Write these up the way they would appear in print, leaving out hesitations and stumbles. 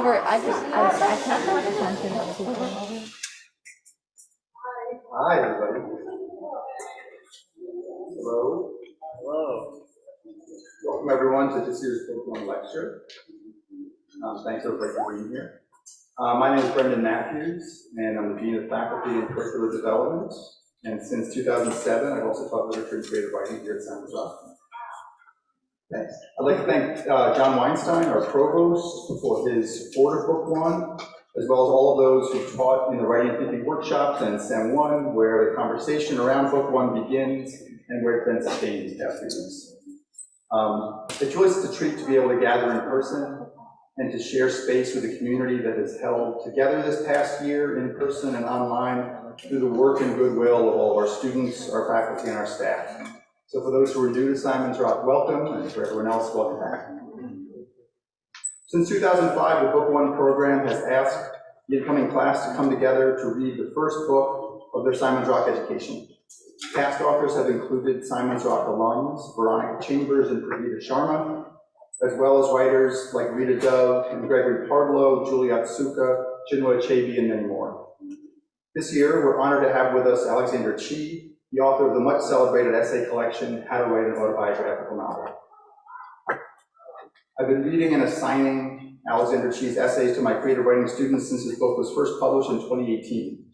over. I can't pay attention to people. Hi, everybody. Hello. Hello. Welcome, everyone, to this year's Book One lecture. Thanks, everybody, for being here. My name is Brendan Matthews, and I'm the Dean of Faculty in Curricular Development. And since 2007, I've also taught literature and creative writing here at San Jose. Thanks. I'd like to thank John Weinstein, our provost, for his support of Book One, as well as all of those who taught in the Writing and Thinking workshops and Sem 1, where the conversation around Book One begins and where it's been sustained these past few weeks. It's really such a treat to be able to gather in person and to share space with a community that has held together this past year in person and online through the work and goodwill of all of our students, our faculty, and our staff. So for those who are new to Simon's Rock, welcome, and for everyone else, welcome back. Since 2005, the Book One program has asked the incoming class to come together to read the first book of their Simon's Rock education. Past authors have included Simon's Rock alums, Veronica Chambers and Pravita Sharma, as well as writers like Rita Dove and Gregory Pardlow, Julie Otsuka, Chinua Achebe, and many more. This year, we're honored to have with us Alexander Chee, the author of the much celebrated essay collection, How to Write an Autobiographical Novel. I've been reading and assigning Alexander Chee's essays to my creative writing students since his book was first published in 2018.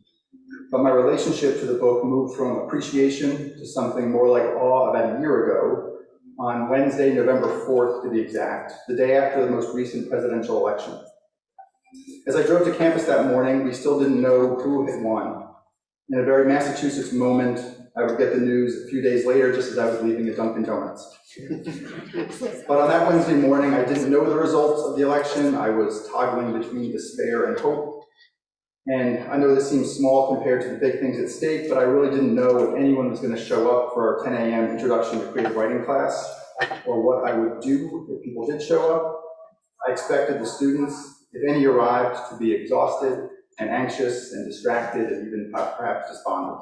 But my relationship to the book moved from appreciation to something more like awe about a year ago, on Wednesday, November 4th to be exact, the day after the most recent presidential election. As I drove to campus that morning, we still didn't know who had won. In a very Massachusetts moment, I would get the news a few days later just as I was leaving a Dunkin' Donuts. But on that Wednesday morning, I didn't know the results of the election. I was toggling between despair and hope. And I know this seems small compared to the big things at stake, but I really didn't know if anyone was going to show up for our 10 a.m. Introduction to Creative Writing class, or what I would do if people did show up. I expected the students, if any arrived, to be exhausted and anxious and distracted and even perhaps despondent.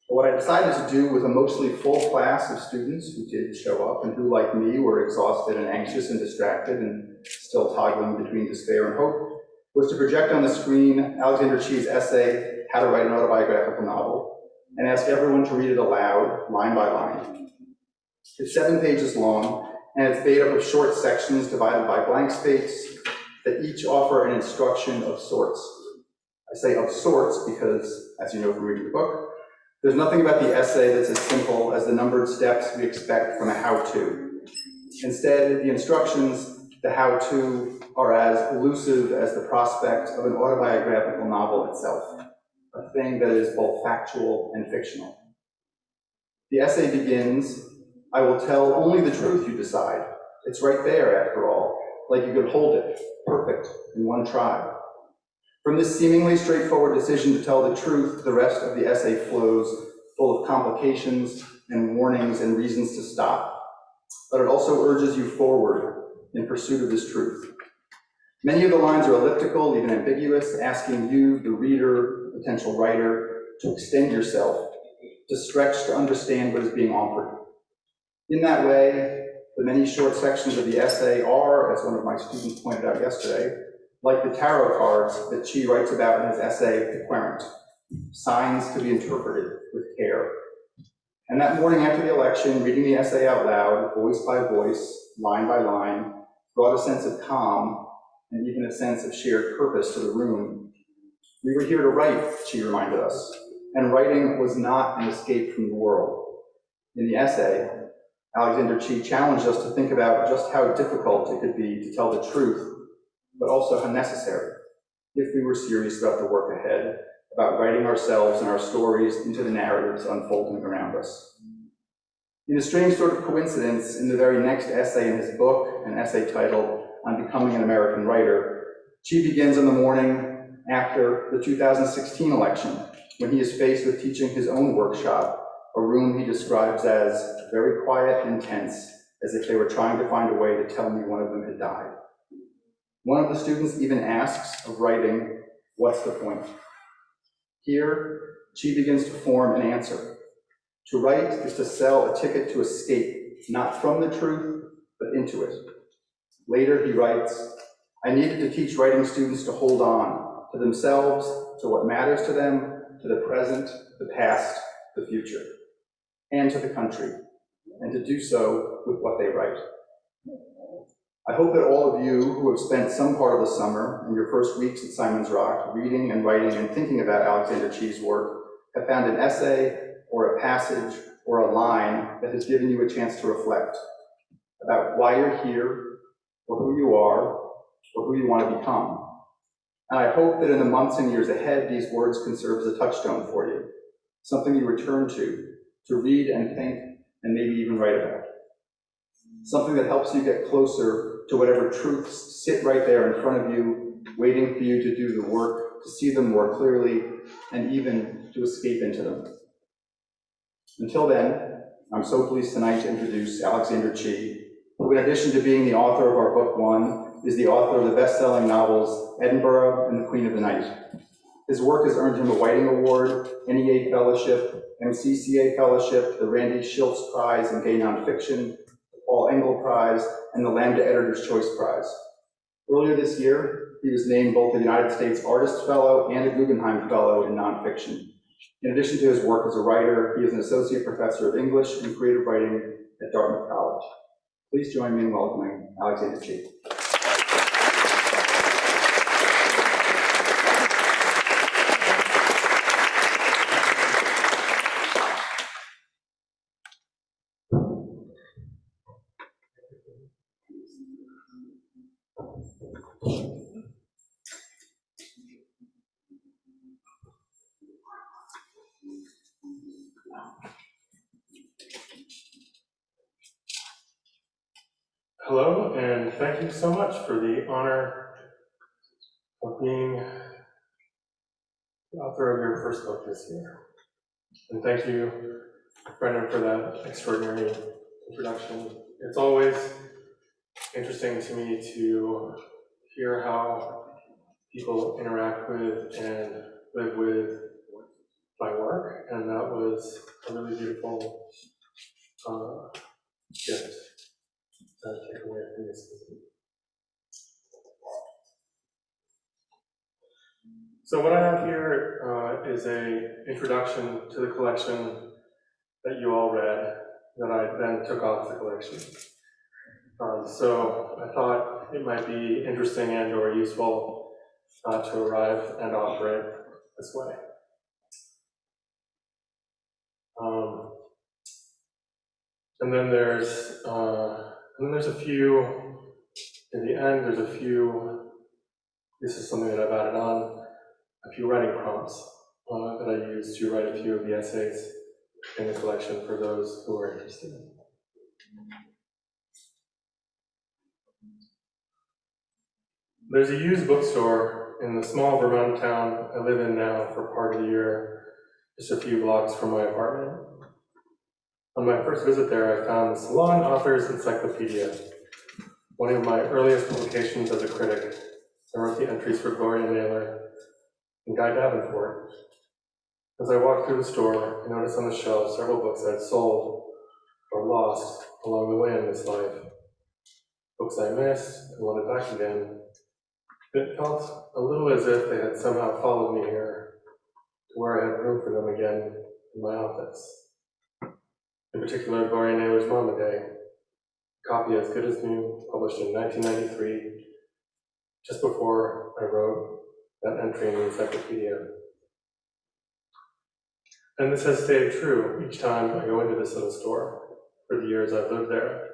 But what I decided to do with a mostly full class of students who did show up and who, like me, were exhausted and anxious and distracted and still toggling between despair and hope, was to project on the screen Alexander Chee's essay, How to Write an Autobiographical Novel, and ask everyone to read it aloud, line by line. It's 7 pages long, and it's made up of short sections divided by blank space that each offer an instruction of sorts. I say of sorts because, as you know from reading the book, there's nothing about the essay that's as simple as the numbered steps we expect from a how-to. Instead, the instructions, the how-to, are as elusive as the prospect of an autobiographical novel itself, a thing that is both factual and fictional. The essay begins, I will tell only the truth, you decide. It's right there, after all, like you could hold it, perfect, in one try. From this seemingly straightforward decision to tell the truth, the rest of the essay flows, full of complications and warnings and reasons to stop. But it also urges you forward in pursuit of this truth. Many of the lines are elliptical, even ambiguous, asking you, the reader, potential writer, to extend yourself, to stretch to understand what is being offered. In that way, the many short sections of the essay are, as one of my students pointed out yesterday, like the tarot cards that Chee writes about in his essay, The Querent, signs to be interpreted with care. And that morning after the election, reading the essay out loud, voice by voice, line by line, brought a sense of calm and even a sense of shared purpose to the room. We were here to write, Chee reminded us, and writing was not an escape from the world. In the essay, Alexander Chee challenged us to think about just how difficult it could be to tell the truth, but also how necessary, if we were serious about the work ahead, about writing ourselves and our stories into the narratives unfolding around us. In a strange sort of coincidence, in the very next essay in his book, an essay titled On Becoming an American Writer, Chee begins in the morning after the 2016 election, when he is faced with teaching his own workshop, a room he describes as very quiet and tense, as if they were trying to find a way to tell me one of them had died. One of the students even asks of writing, what's the point? Here, Chee begins to form an answer. To write is to sell a ticket to escape, not from the truth, but into it. Later he writes, I needed to teach writing students to hold on to themselves, to what matters to them, to the present, the past, the future, and to the country, and to do so with what they write. I hope that all of you who have spent some part of the summer in your first weeks at Simon's Rock reading and writing and thinking about Alexander Chee's work have found an essay or a passage or a line that has given you a chance to reflect about why you're here, or who you are, or who you want to become. And I hope that in the months and years ahead, these words can serve as a touchstone for you, something you return to read and think, and maybe even write about. Something that helps you get closer to whatever truths sit right there in front of you, waiting for you to do the work, to see them more clearly, and even to escape into them. Until then, I'm so pleased tonight to introduce Alexander Chee, who in addition to being the author of our book one, is the author of the best-selling novels Edinburgh and The Queen of the Night. His work has earned him a Whiting Award, NEA Fellowship, MCCA Fellowship, the Randy Schiltz Prize in Gay Nonfiction, the Paul Engel Prize, and the Lambda Editor's Choice Prize. Earlier this year, he was named both a United States Artist Fellow and a Guggenheim Fellow in Nonfiction. In addition to his work as a writer, he is an Associate Professor of English and Creative Writing at Dartmouth College. Please join me in welcoming Alexander Chee. Hello, and thank you so much for the honor of being the author of your first book this year. And thank you, Brendan, for that extraordinary introduction. It's always interesting to me to hear how people interact with and live with my work, and that was a really beautiful gift to take away from this visit. So what I have here is an introduction to the collection that you all read, that I then took off the collection. So I thought it might be interesting and or useful to arrive and offer it this way. And then there's a few, in the end, there's a few, this is something that I've added on, a few writing prompts that I use to write a few of the essays in the collection for those who are interested. There's a used bookstore in the small Vermont town I live in now for part of the year, just a few blocks from my apartment. On my first visit there, I found the Salon Authors Encyclopedia, one of my earliest publications as a critic. I wrote the entries for Gloria Naylor and Guy Davenport. As I walked through the store, I noticed on the shelf several books I'd sold or lost along the way in this life. Books I missed and wanted back again. It felt a little as if they had somehow followed me here to where I had room for them again in my office. In particular, Gloria Naylor's Mama Day, a copy as good as new, published in 1993, just before I wrote that entry in the encyclopedia. And this has stayed true each time I go into this little store for the years I've lived there.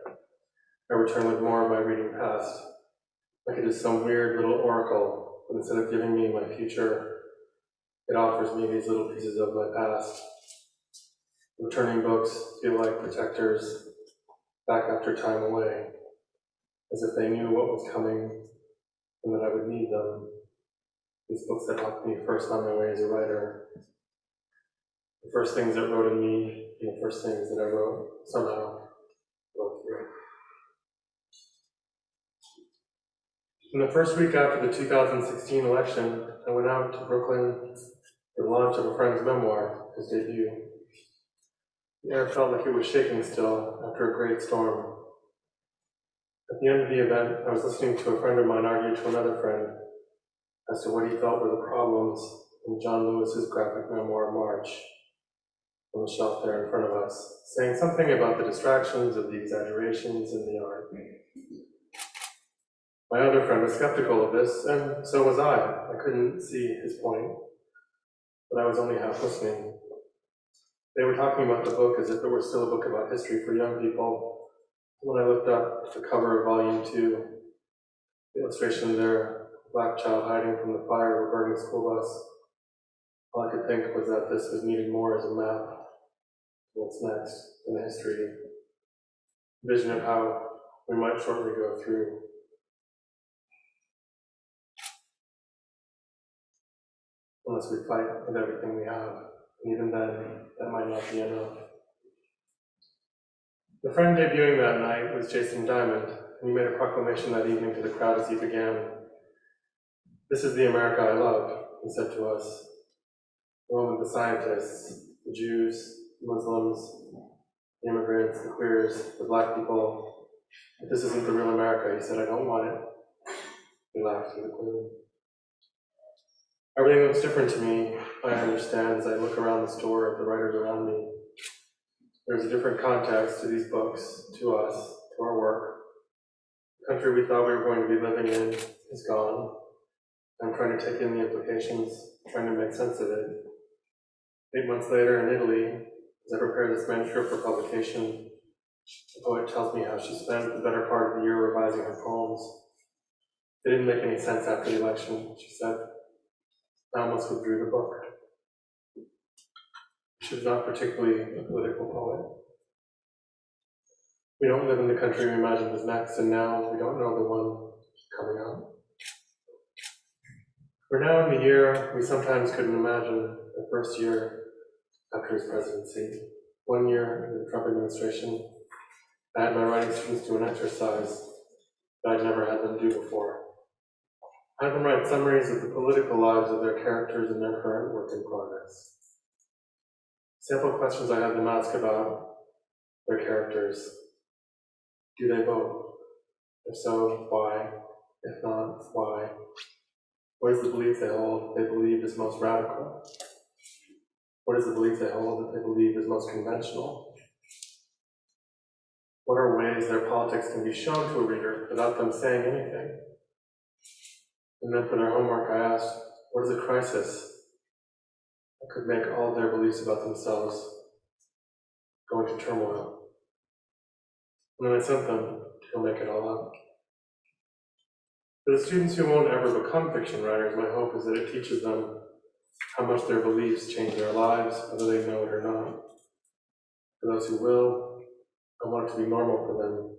I return with more of my reading past, like it is some weird little oracle, but instead of giving me my future, it offers me these little pieces of my past. Returning books feel like protectors back after time away, as if they knew what was coming and that I would need them. These books that helped me first on my way as a writer. The first things that wrote in me, and the first things that I wrote somehow wrote through. In the first week after the 2016 election, I went out to Brooklyn for the launch of a friend's memoir, his debut. The air felt like it was shaking still after a great storm. At the end of the event, I was listening to a friend of mine argue to another friend as to what he felt were the problems in John Lewis's graphic memoir, March, on the shelf there in front of us, saying something about the distractions of the exaggerations in the art. My other friend was skeptical of this, and so was I. I couldn't see his point, but I was only half listening. They were talking about the book as if it were still a book about history for young people. When I looked up the cover of Volume 2, the illustration there, a black child hiding from the fire of a burning school bus, all I could think was that this was needed more as a map of what's next in the history, a vision of how we might shortly go through. Unless we fight with everything we have, and even then, that might not be enough. The friend debuting that night was Jason Diamond, and he made a proclamation that evening to the crowd as he began. "This is the America I love," he said to us. The one with the scientists, the Jews, the Muslims, the immigrants, the queers, the black people. "If this isn't the real America," he said, "I don't want it." He laughed in the gloom. Everything looks different to me, I understand, as I look around the store at the writers around me. There's a different context to these books, to us, to our work. The country we thought we were going to be living in is gone. I'm trying to take in the implications, trying to make sense of it. 8 months later in Italy, as I prepare this manuscript for publication, the poet tells me how she spent the better part of the year revising her poems. They didn't make any sense after the election, she said. I almost withdrew the book. She was not particularly a political poet. We don't live in the country we imagined was next, and now we don't know the one coming up. We're now in the year we sometimes couldn't imagine, the first year after his presidency. 1 year in the Trump administration, I had my writing students do an exercise that I'd never had them do before. I had them write summaries of the political lives of their characters in their current work in progress. Sample questions I had them ask about their characters. Do they vote? If so, why? If not, why? What is the belief they hold they believe is most radical? What is the belief they hold that they believe is most conventional? What are ways their politics can be shown to a reader without them saying anything? And then for their homework, I asked, what is a crisis that could make all of their beliefs about themselves go into turmoil? And then I sent them to go make it all up. For the students who won't ever become fiction writers, my hope is that it teaches them how much their beliefs change their lives, whether they know it or not. For those who will, I want it to be normal for them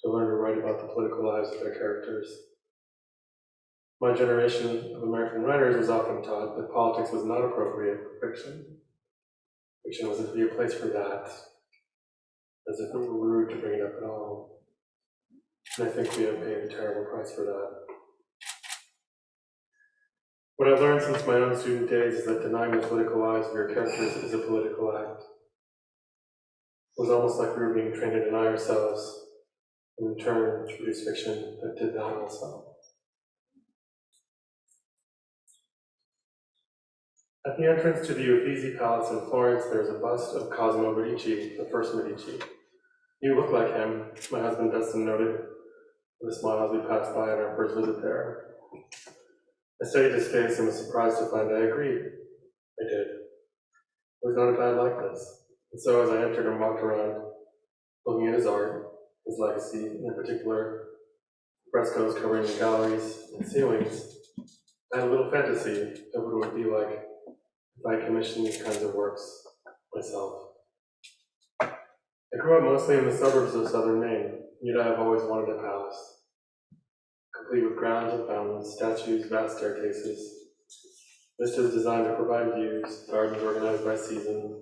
to learn to write about the political lives of their characters. My generation of American writers was often taught that politics was not appropriate for fiction. Fiction wasn't to be a place for that, as if it were rude to bring it up at all. And I think we have paid a terrible price for that. What I've learned since my own student days is that denying the political lives of your characters is a political act. It was almost like we were being trained to deny ourselves, and in turn, to produce fiction that did that also. At the entrance to the Uffizi Palace in Florence, there is a bust of Cosimo Medici, the first Medici. You look like him, my husband Dustin noted, with a smile as we passed by on our first visit there. I studied his face and was surprised to find I agreed. I did. It was not a bad likeness. And so as I entered and walked around, looking at his art, his legacy, and in particular, frescoes covering the galleries and ceilings, I had a little fantasy of what it would be like if I commissioned these kinds of works myself. I grew up mostly in the suburbs of southern Maine, yet I have always wanted a palace, complete with grounds and fountains, statues, vast staircases, vistas designed to provide views, gardens organized by season.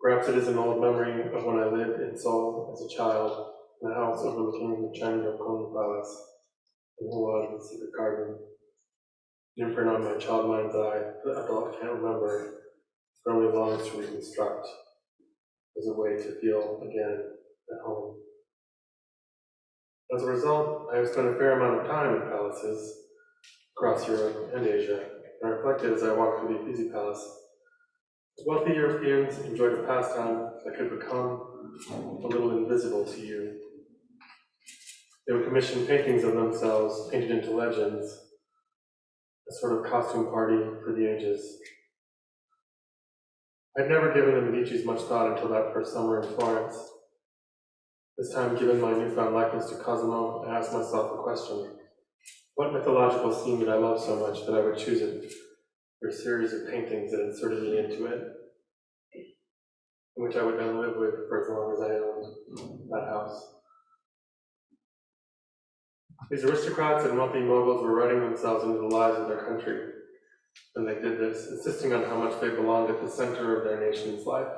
Perhaps it is an old memory of when I lived in Seoul as a child, in a house overlooking the Chanyeokgon Palace, in Hwad, the secret garden. An imprint on my child mind's eye that adult can't remember, but only longs to reconstruct as a way to feel again at home. As a result, I have spent a fair amount of time in palaces across Europe and Asia, and I reflected as I walked through the Uffizi Palace. Wealthy Europeans enjoyed a pastime that could become a little invisible to you. They would commission paintings of themselves painted into legends, a sort of costume party for the ages. I'd never given the Medicis much thought until that first summer in Florence. This time, given my newfound likeness to Cosimo, I asked myself the question, what mythological scene did I love so much that I would choose it for a series of paintings that inserted me into it, in which I would then live with for as long as I owned that house. These aristocrats and wealthy moguls were writing themselves into the lives of their country, and they did this, insisting on how much they belonged at the center of their nation's life.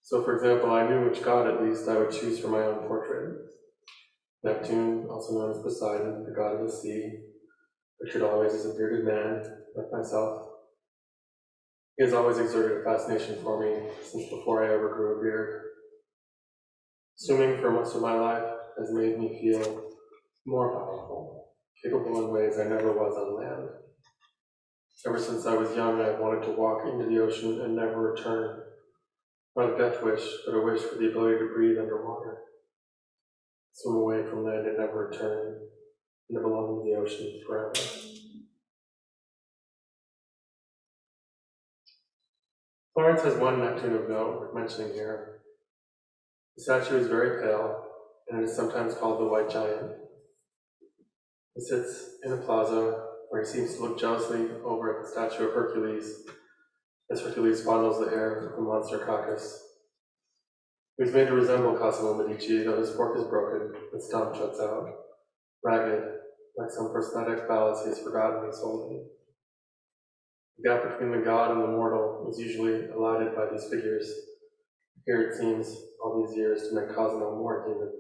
So, for example, I knew which god, at least, I would choose for my own portrait. Neptune, also known as Poseidon, the god of the sea, pictured always as a bearded man, like myself. He has always exerted a fascination for me since before I ever grew a beard. Swimming for most of my life has made me feel more powerful, capable in ways I never was on land. Ever since I was young, I've wanted to walk into the ocean and never return. Not a death wish, but a wish for the ability to breathe underwater. Swim away from land and never return, and belong in the ocean forever. Florence has one Neptune of note worth mentioning here. The statue is very pale, and it is sometimes called the White Giant. He sits in a plaza where he seems to look jealously over at the statue of Hercules, as Hercules fondles the hair of the monster Cacus. He was made to resemble Cosimo Medici, though his fork is broken, its tongue shuts out, ragged, like some prosthetic phallus he has forgotten he's holding. The gap between the god and the mortal is usually elided by these figures. Here it seems, all these years, to make Cosimo more human,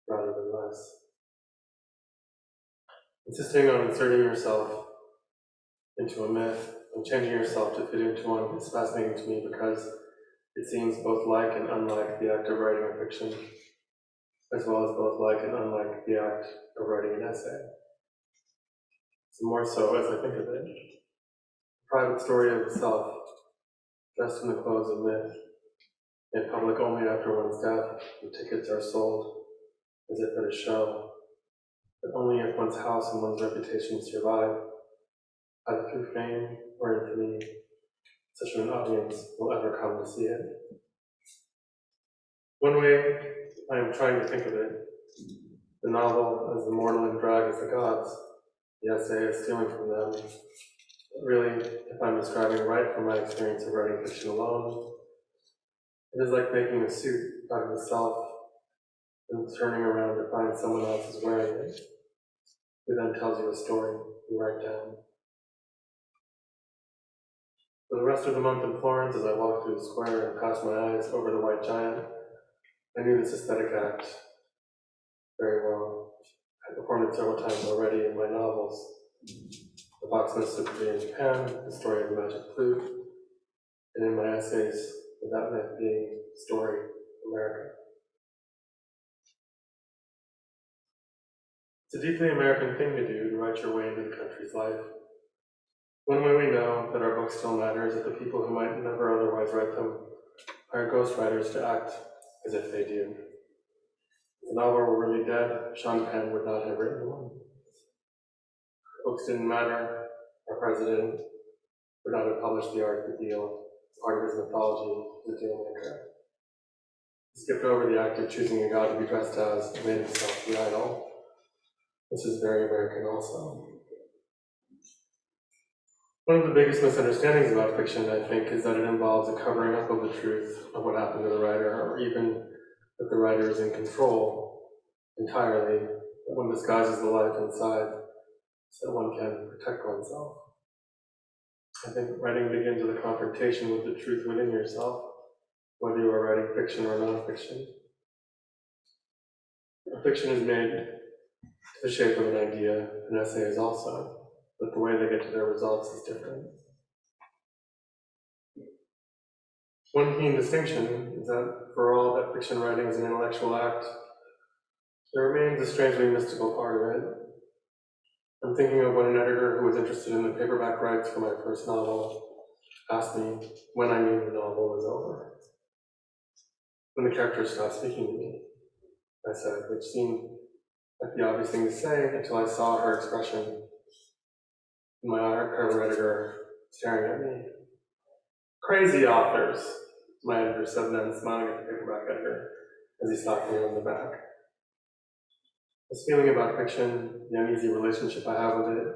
rather than less. Insisting on inserting yourself into a myth and changing yourself to fit into one is fascinating to me because it seems both like and unlike the act of writing a fiction, as well as both like and unlike the act of writing an essay. So more so as I think of it. A private story of the self, dressed in the clothes of myth, made public only after one's death, when tickets are sold, as if at a show, but only if one's house and one's reputation survive, either through fame or infamy, such an audience will ever come to see it. One way I am trying to think of it, the novel as the mortal and drag as the gods, the essay as stealing from them. Really, if I'm describing right from my experience of writing fiction alone, it is like making a suit out of the self and turning around to find someone else is wearing it, who then tells you a story you write down. For the rest of the month in Florence, as I walked through the square and passed my eyes over the White Giant, I knew this aesthetic act very well. I performed it several times already in my novels. The Boxman's Suitability in Japan, The Story of the Magic Flute, and in my essays, with that myth being Story America. It's a deeply American thing to do, to write your way into the country's life. One way we know that our book still matters is that the people who might never otherwise write them hire ghostwriters to act as if they do. If the novel were really dead, Sean Penn would not have written one. If books didn't matter, our president would not have published The Art of the Deal, part of his mythology as a deal maker. He skipped over the act of choosing a god to be dressed as and made himself the idol. This is very American also. One of the biggest misunderstandings about fiction, I think, is that it involves a covering up of the truth of what happened to the writer, or even that the writer is in control entirely, that one disguises the life inside so that one can protect oneself. I think writing begins with a confrontation with the truth within yourself, whether you are writing fiction or nonfiction. A fiction is made to the shape of an idea, an essay is also, but the way they get to their results is different. One keen distinction is that for all that fiction writing is an intellectual act, There remains a strangely mystical part of it. I'm thinking of when an editor who was interested in the paperback rights for my first novel asked me when I knew the novel was over. When the character stopped speaking to me, I said, which seemed like the obvious thing to say until I saw her expression and my cover editor staring at me. Crazy authors, my editor said then, smiling at the paperback editor as he slapped me on the back. This feeling about fiction, the uneasy relationship I have with it,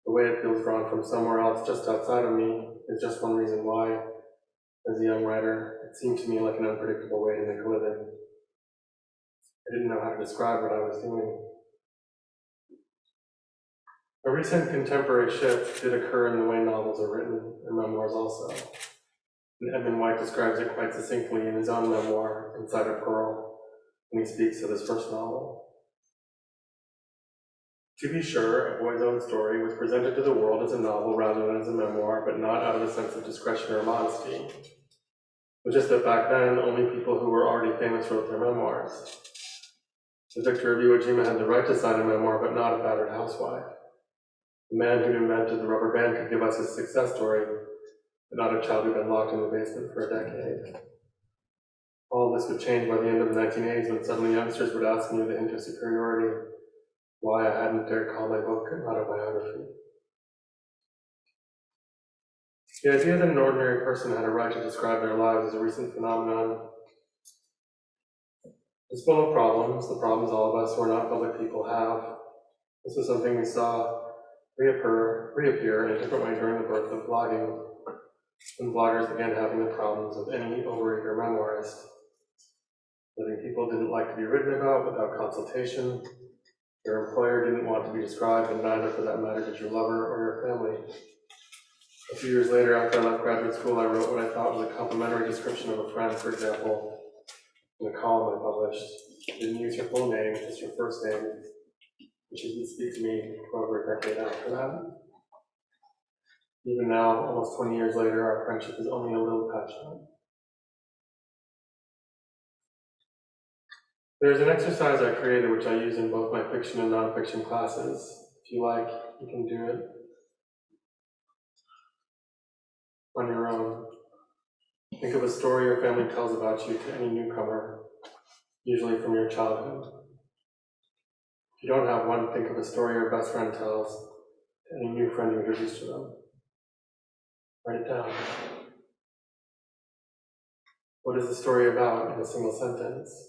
the way it feels drawn from somewhere else just outside of me, is just one reason why, as a young writer, it seemed to me like an unpredictable way to make a living. I didn't know how to describe what I was doing. A recent contemporary shift did occur in the way novels are written, and memoirs also. And Edmund White describes it quite succinctly in his own memoir, Inside a Pearl, when he speaks of his first novel. To be sure, A Boy's Own Story was presented to the world as a novel rather than as a memoir, but not out of a sense of discretion or modesty. It was just that back then, only people who were already famous wrote their memoirs. So Victor of Iwo Jima had the right to sign a memoir, but not a battered housewife. The man who'd invented the rubber band could give us his success story, but not a child who'd been locked in the basement for a decade. All this would change by the end of the 1980s when suddenly youngsters would ask me with a hint of superiority why I hadn't dared call my book an autobiography. The idea that an ordinary person had a right to describe their lives is a recent phenomenon. It's full of problems, the problems all of us who are not public people have. This was something we saw reappear in a different way during the birth of blogging, when bloggers began having the problems of any overeager memoirist. Living people didn't like to be written about without consultation. Your employer didn't want to be described, and neither, for that matter, did your lover or your family. A few years later, after I left graduate school, I wrote what I thought was a complimentary description of a friend. For example, in a column I published, didn't use your full name, just your first name, and she didn't speak to me for over a decade after that. Even now, almost 20 years later, our friendship is only a little passionate. There's an exercise I created which I use in both my fiction and nonfiction classes. If you like, you can do it on your own. Think of a story your family tells about you to any newcomer, usually from your childhood. If you don't have one, think of a story your best friend tells to any new friend you introduce to them. Write it down. What is the story about in a single sentence?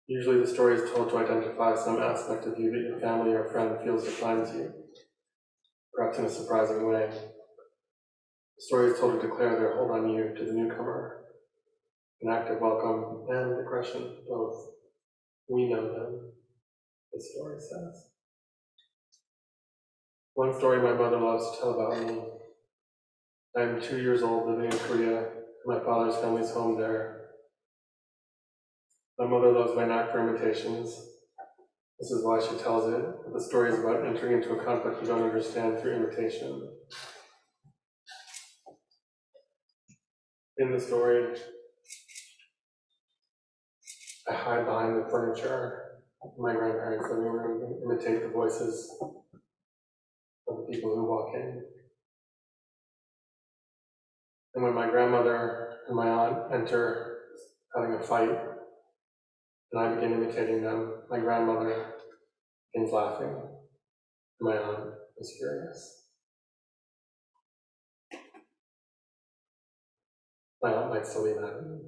Usually the story is told to identify some aspect of you that your family or friend feels defines you, perhaps in a surprising way. The story is told to declare their hold on you to the newcomer, an act of welcome and aggression, both. We know them, the story says. One story my mother loves to tell about me. I am 2 years old, living in Korea, and my father's family's home there. My mother loves my knack for imitations. This is why she tells it, but the story is about entering into a conflict you don't understand through imitation. In the story, I hide behind the furniture of my grandparents' living room and imitate the voices of the people who walk in. And when my grandmother and my aunt enter having a fight, and I begin imitating them, my grandmother begins laughing, and my aunt is furious. My aunt might still be mad at me.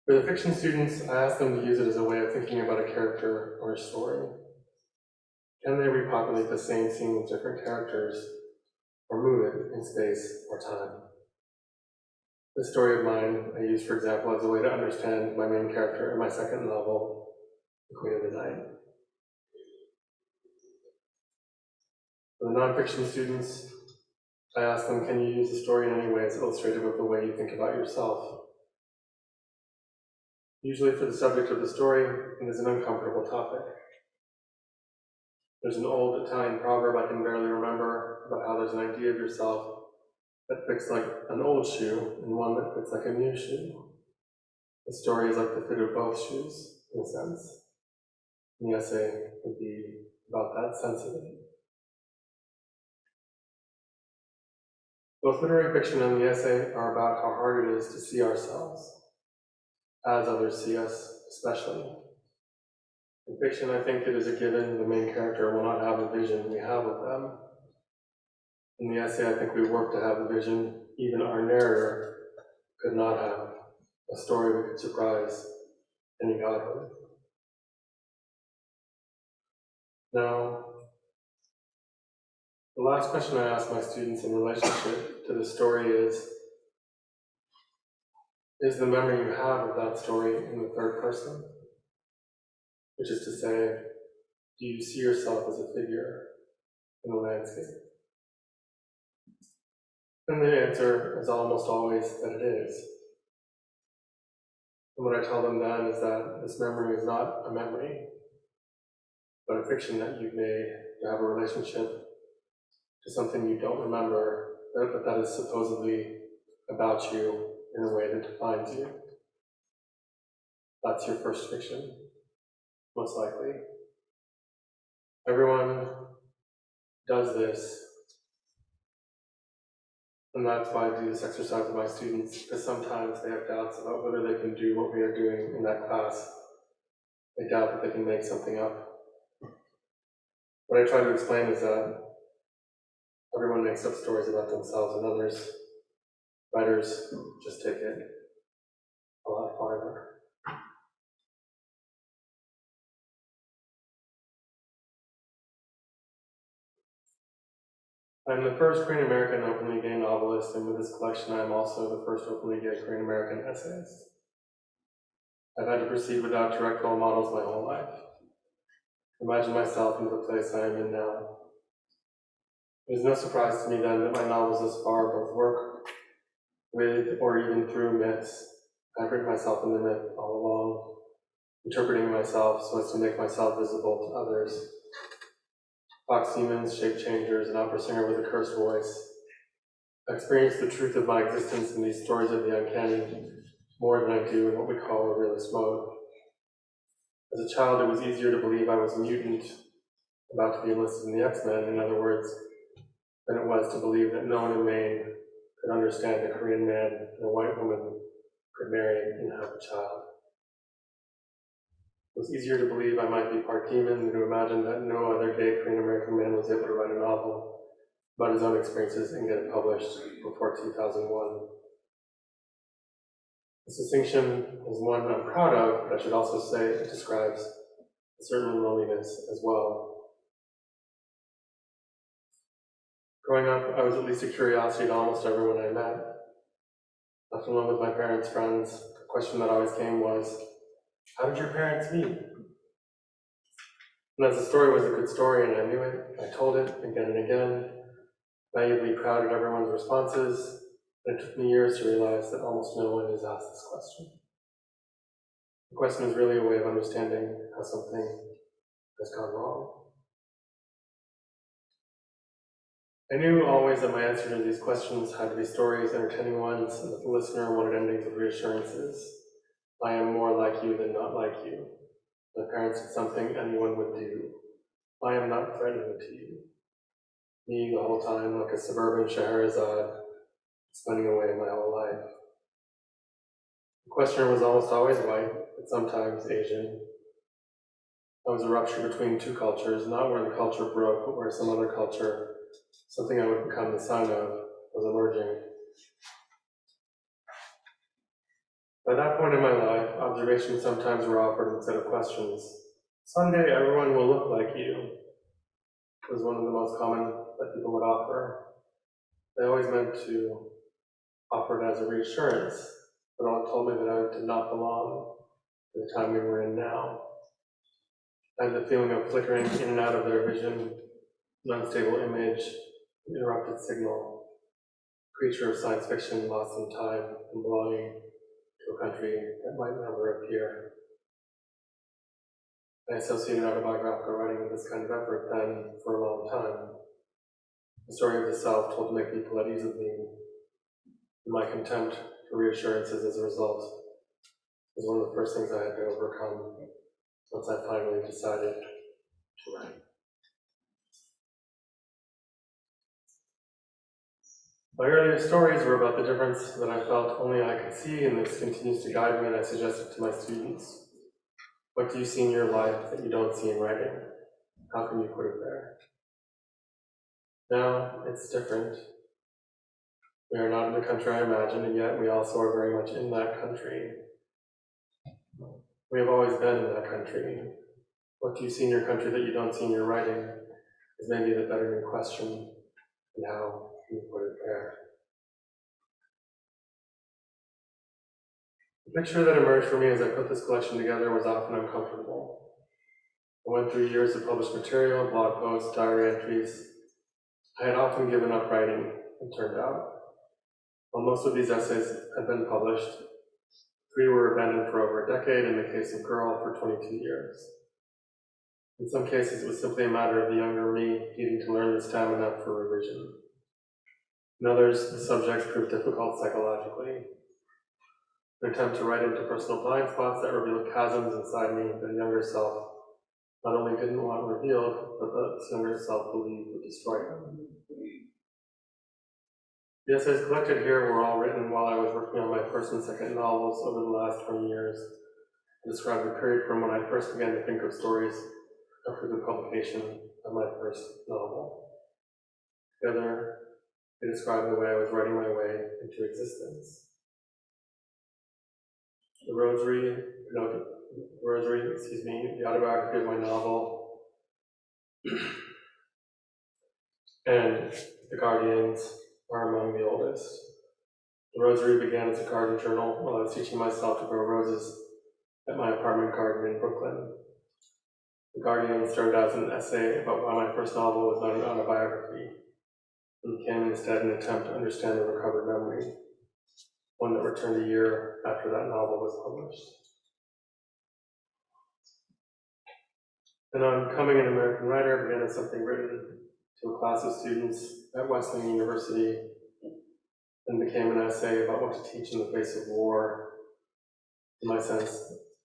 For the fiction students, I ask them to use it as a way of thinking about a character or a story. Can they repopulate the same scene with different characters, or move it in space or time? This story of mine I use, for example, as a way to understand my main character in my second novel, The Queen of the Night. For the nonfiction students, I ask them, can you use the story in any way as illustrative of the way you think about yourself? Usually for the subject of the story, it is an uncomfortable topic. There's an old Italian proverb I can barely remember about how there's an idea of yourself that fits like an old shoe and one that fits like a new shoe. The story is like the fit of both shoes, in a sense. And the essay would be about that sense of it. Both literary fiction and the essay are about how hard it is to see ourselves, as others see us, especially. In fiction, I think it is a given the main character will not have the vision we have of them. In the essay, I think we work to have the vision even our narrator could not have, a story that could surprise any godhood. Now, the last question I ask my students in relationship to the story is the memory you have of that story in the third person? Which is to say, do you see yourself as a figure in the landscape? And the answer is almost always that it is. And what I tell them then is that this memory is not a memory, but a fiction that you've made to have a relationship to something you don't remember, but that is supposedly about you in a way that defines you. That's your first fiction, most likely. Everyone does this, and that's why I do this exercise with my students, because sometimes they have doubts about whether they can do what we are doing in that class. They doubt that they can make something up. What I try to explain is that everyone makes up stories about themselves and others. Writers just take it a lot farther. I'm the first Korean American openly gay novelist, and with this collection I am also the first openly gay Korean American essayist. I've had to proceed without direct role models my whole life. Imagine myself in the place I am in now. It is no surprise to me then that my novels thus far both work with or even through myths. I've written myself in the myth all along, interpreting myself so as to make myself visible to others. Fox demons, shape changers, an opera singer with a cursed voice. I experience the truth of my existence in these stories of the uncanny more than I do in what we call a realist mode. As a child, it was easier to believe I was a mutant, about to be enlisted in the X-Men, in other words, than it was to believe that no one in Maine could understand a Korean man and a white woman could marry and have a child. It was easier to believe I might be part demon than to imagine that no other gay Korean American man was able to write a novel about his own experiences and get it published before 2001. This distinction is one I'm proud of, but I should also say it describes a certain loneliness as well. Growing up, I was at least a curiosity to almost everyone I met. Left alone with my parents' friends, the question that always came was, how did your parents meet? And as the story was a good story and I knew it, I told it again and again, naively proud of everyone's responses, and it took me years to realize that almost no one has asked this question. The question is really a way of understanding how something has gone wrong. I knew always that my answer to these questions had to be stories, entertaining ones, and that the listener wanted endings with reassurances. I am more like you than not like you. My parents did something anyone would do. I am not threatening to you. Me the whole time like a suburban Scheherazade, spending away my whole life. The questioner was almost always white, but sometimes Asian. I was a rupture between two cultures, not where the culture broke, but where some other culture, something I would become the sign of, was emerging. By that point in my life, observations sometimes were offered instead of questions. Someday everyone will look like you, was one of the most common that people would offer. They always meant to offer it as a reassurance, but all told me that I did not belong to the time we were in now. I had the feeling of flickering in and out of their vision, an unstable image, an interrupted signal, creature of science fiction lost in time and belonging to a country that might never appear. I associated autobiographical writing with this kind of effort then for a long time. The story of the self told to make people at ease with me, and my contempt for reassurances as a result was one of the first things I had to overcome once I finally decided to write. My earlier stories were about the difference that I felt only I could see, and this continues to guide me, and I suggest it to my students. What do you see in your life that you don't see in writing? How can you put it there? Now, it's different. We are not in the country I imagined, and yet we also are very much in that country. We have always been in that country. What do you see in your country that you don't see in your writing is maybe the better question, and how can you put it there? The picture that emerged for me as I put this collection together was often uncomfortable. I went through years of published material, blog posts, diary entries. I had often given up writing, it turned out. While most of these essays had been published, 3 were abandoned for over a decade, in the case of Girl, for 22 years. In some cases, it was simply a matter of the younger me needing to learn the stamina for revision. In others, the subjects proved difficult psychologically. An attempt to write into personal blind spots that revealed chasms inside me that a younger self not only didn't want revealed, but that this younger self believed would destroy him. The essays collected here were all written while I was working on my first and second novels over the last 20 years. They describe the period from when I first began to think of stories after the publication of my first novel. Together, they describe the way I was writing my way into existence. The autobiography of my novel, and The Guardians are among the oldest. The Rosary began as a garden journal while I was teaching myself to grow roses at my apartment garden in Brooklyn. The Guardian started out as an essay about why my first novel was not an autobiography, and became instead an attempt to understand the recovered memory, one that returned a year after that novel was published. And on Becoming an American Writer began as something written to a class of students at Wesleyan University, and became an essay about what to teach in the face of war. In my sense,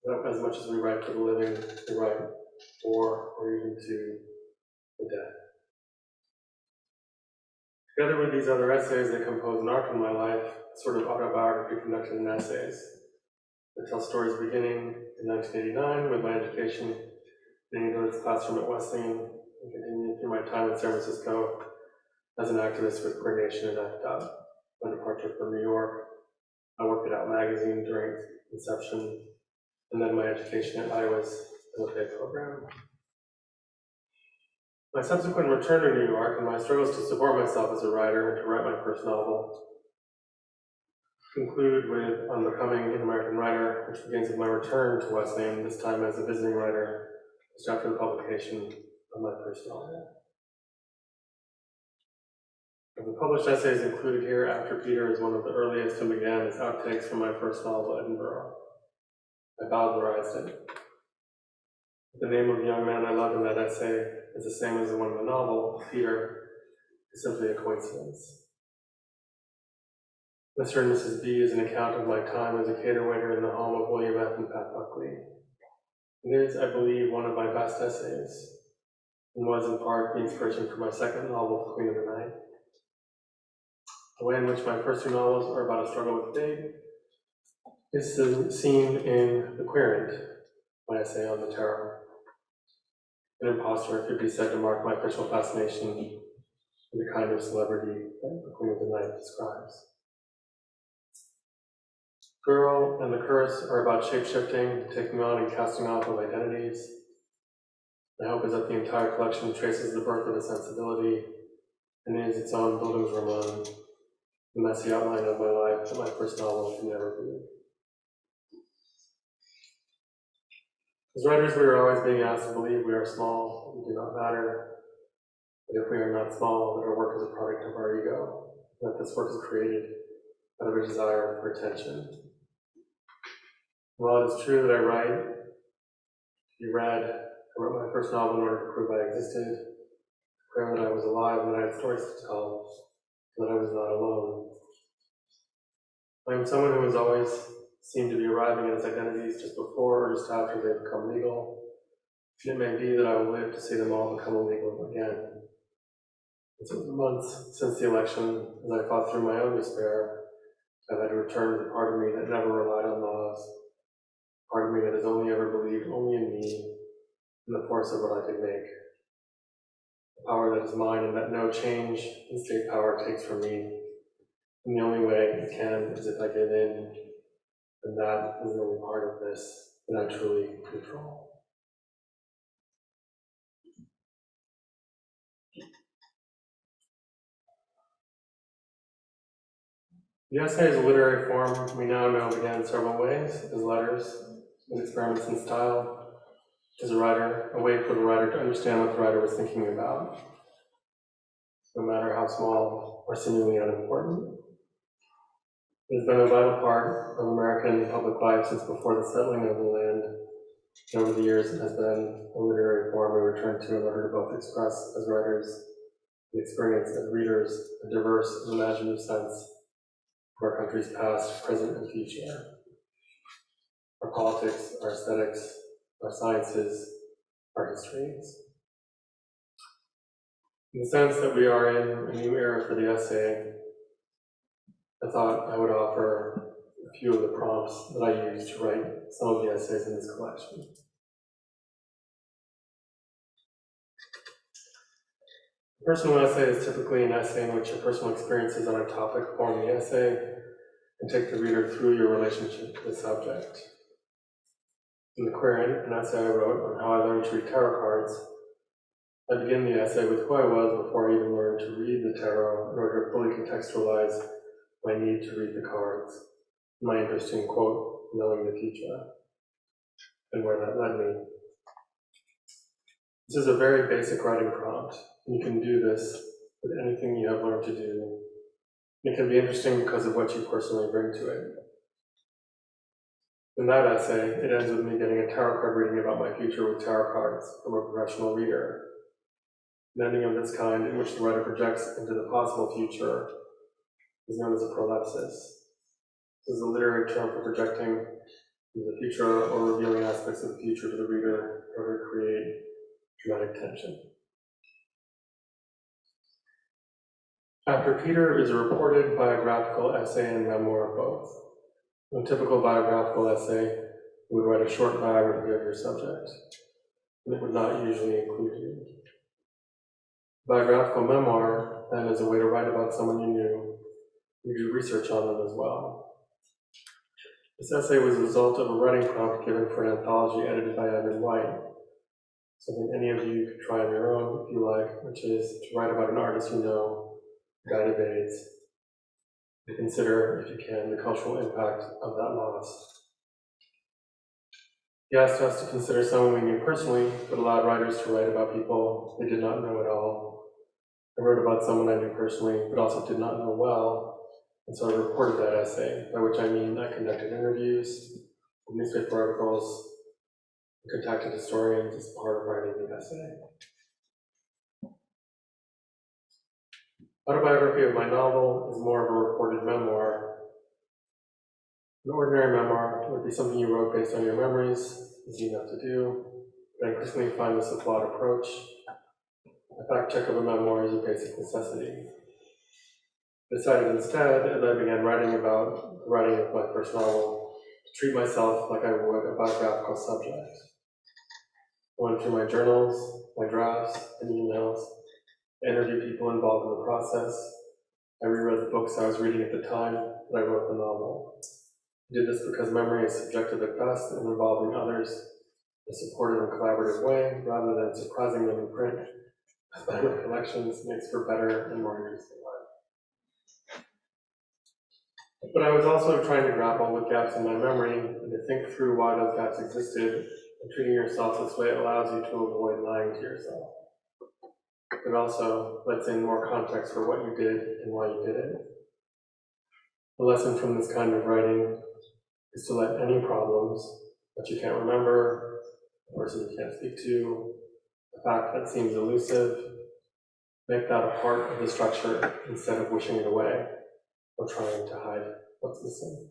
that as much as we write for the living, we write for or even to the dead. Together with these other essays, they compose an arc in my life, a sort of autobiography conducted in essays that tell stories beginning in 1989 with my education in an English classroom at Wesleyan, and continuing through my time in San Francisco as an activist with Queer Nation and ACT UP. My departure from New York, I worked at Out Magazine during its inception, and then my education at Iowa's MFA program. My subsequent return to New York and my struggles to support myself as a writer and to write my first novel conclude with On Becoming an American Writer, which begins with my return to Wesleyan, this time as a visiting writer, just after the publication of my first novel. Of the published essays included here, After Peter is one of the earliest and began as outtakes from my first novel, Edinburgh. I bowdlerized it. The name of the young man I love in that essay is the same as the one in the novel, Peter, is simply a coincidence. Mr. and Mrs. B is an account of my time as a cater waiter in the home of William F. and Pat Buckley. It is, I believe, one of my best essays, and was in part the inspiration for my second novel, Queen of the Night. The way in which my first 2 novels are about a struggle with fate is seen in The Querent, my essay on the terror. An imposter could be said to mark my official fascination with the kind of celebrity that The Queen of the Night describes. Girl and The Curse are about shape-shifting, taking on and casting off of identities. My hope is that the entire collection traces the birth of a sensibility and is its own Bildungsroman, the messy outline of my life that my first novel can never be. As writers, we are always being asked to believe we are small, we do not matter, but if we are not small, that our work is a product of our ego, that this work is created out of a desire for attention. While it is true that I write to be read, I wrote my first novel in order to prove I existed, to prove that I was alive and that I had stories to tell, and that I was not alone. I am someone who has always seem to be arriving at his identities just before or just after they become legal. And it may be that I will live to see them all become illegal again. It's been months since the election, as I fought through my own despair. I've had to return to the part of me that never relied on laws, part of me that has only ever believed only in me and the force of what I could make. The power that is mine and that no change in state power takes from me. And the only way it can is if I give in, and that is the only part of this that I truly control. The essay is a literary form we now know began in several ways, as letters, as experiments in style, as a writer, a way for the writer to understand what the writer was thinking about, no matter how small or seemingly unimportant. It has been a vital part of American public life since before the settling of the land, and over the years it has been a literary form we return to in order to both express as writers and experience as readers a diverse and imaginative sense of our country's past, present, and future. Our politics, our aesthetics, our sciences, our histories. In the sense that we are in a new era for the essay, I thought I would offer a few of the prompts that I used to write some of the essays in this collection. A personal essay is typically an essay in which your personal experiences on a topic form the essay and take the reader through your relationship to the subject. In the query, an essay I wrote on how I learned to read tarot cards, I begin the essay with who I was before I even learned to read the tarot in order to fully contextualize my need to read the cards, my interest in, quote, knowing the future, and where that led me. This is a very basic writing prompt. You can do this with anything you have learned to do. It can be interesting because of what you personally bring to it. In that essay, it ends with me getting a tarot card reading about my future with tarot cards from a professional reader. An ending of this kind, in which the writer projects into the possible future, is known as a prolepsis. This is a literary term for projecting into the future or revealing aspects of the future to the reader in order to create dramatic tension. After Peter is a reported biographical essay and memoir both. In a typical biographical essay, you would write a short biography of your subject, and it would not usually include you. Biographical memoir, then, is a way to write about someone you knew. You do research on them as well. This essay was a result of a writing prompt given for an anthology edited by Evan White, something any of you could try on your own if you like, which is to write about an artist you know, guided aids, to consider, if you can, the cultural impact of that loss. He asked us to consider someone we knew personally, but allowed writers to write about people they did not know at all. I wrote about someone I knew personally, but also did not know well, and so I reported that essay, by which I mean I conducted interviews, newspaper articles, and contacted historians as part of writing the essay. Autobiography of my novel is more of a reported memoir. An ordinary memoir would be something you wrote based on your memories, easy enough to do, but I increasingly find this a flawed approach. A fact check of a memoir is a basic necessity. I decided instead, as I began writing about the writing of my first novel, to treat myself like I would a biographical subject. I went through my journals, my drafts, and emails. I interviewed people involved in the process. I reread the books I was reading at the time that I wrote the novel. I did this because memory is subjective at best and involving others in a supportive and collaborative way, rather than surprising them in print. My recollections makes for better and more interesting art. But I was also trying to grapple with gaps in my memory and to think through why those gaps existed, and treating yourself this way allows you to avoid lying to yourself. It also lets in more context for what you did and why you did it. The lesson from this kind of writing is to let any problems that you can't remember, a person you can't speak to, a fact that seems elusive, make that a part of the structure instead of wishing it away or trying to hide what's missing.